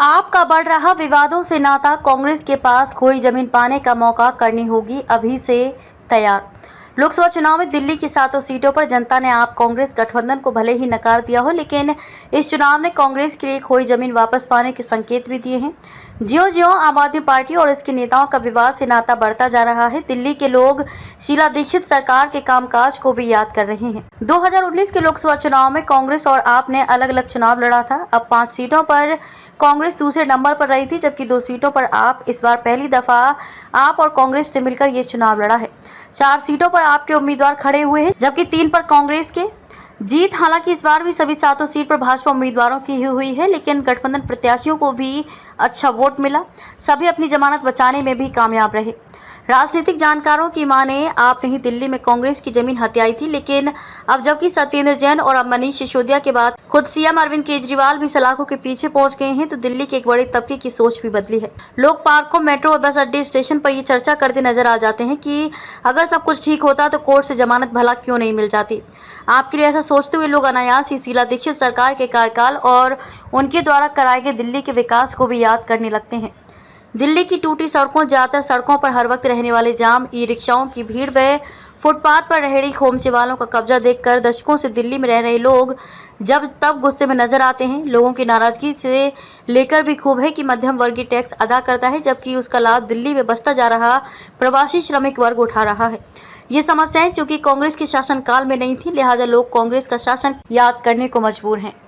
आपका बढ़ रहा विवादों से नाता, कांग्रेस के पास खोई जमीन पाने का मौका करनी होगी अभी से तैयार। लोकसभा चुनाव में दिल्ली की 7 सीटों पर जनता ने आप कांग्रेस गठबंधन को भले ही नकार दिया हो, लेकिन इस चुनाव ने कांग्रेस के लिए खोई जमीन वापस पाने के संकेत भी दिए हैं। ज्यों-ज्यों आम आदमी पार्टी और इसके नेताओं का विवाद से नाता बढ़ता जा रहा है, दिल्ली के लोग शीला दीक्षित सरकार के कामकाज को भी याद कर रहे हैं। 2019 के लोकसभा चुनाव में कांग्रेस और आप ने अलग-अलग चुनाव लड़ा था। अब 5 सीटों पर कांग्रेस दूसरे नंबर पर रही थी, जबकि 2 सीटों पर आप। इस बार पहली दफा आप और कांग्रेस ने मिलकर ये चुनाव लड़ा है। 4 सीटों पर आपके उम्मीदवार खड़े हुए हैं, जबकि 3 पर कांग्रेस के। जीत हालांकि इस बार भी सभी 7 सीट पर भाजपा उम्मीदवारों की ही हुई है, लेकिन गठबंधन प्रत्याशियों को भी अच्छा वोट मिला। सभी अपनी जमानत बचाने में भी कामयाब रहे। राजनीतिक जानकारों की माने आपने ही दिल्ली में कांग्रेस की जमीन हथियाई थी, लेकिन अब जबकि सत्येंद्र जैन और अब मनीष सिसोदिया के बाद खुद सीएम अरविंद केजरीवाल भी सलाखों के पीछे पहुंच गए हैं, तो दिल्ली के एक बड़े तबके की सोच भी बदली है। लोग पार्कों, मेट्रो और बस अड्डे, स्टेशन पर ये चर्चा करते नजर आ जाते हैं कि अगर सब कुछ ठीक होता तो कोर्ट से जमानत भला क्यों नहीं मिल जाती। आपके लिए ऐसा सोचते हुए लोग अनायास ही शीला दीक्षित सरकार के कार्यकाल और उनके द्वारा कराए गए दिल्ली के विकास को भी याद करने लगते हैं। दिल्ली की टूटी सड़कों, ज्यादातर सड़कों पर हर वक्त रहने वाले जाम, ई रिक्शाओं की भीड़ व फुटपाथ पर रेहड़ी खोमचे वालों का कब्जा देखकर दशकों से दिल्ली में रह रहे लोग जब तब गुस्से में नजर आते हैं। लोगों की नाराजगी से लेकर भी खूब है कि मध्यम वर्गीय टैक्स अदा करता है, जबकि उसका लाभ दिल्ली में बसता जा रहा प्रवासी श्रमिक वर्ग उठा रहा है। ये समस्याएं चूंकि कांग्रेस के शासनकाल में नहीं थी, लिहाजा लोग कांग्रेस का शासन याद करने को मजबूर हैं।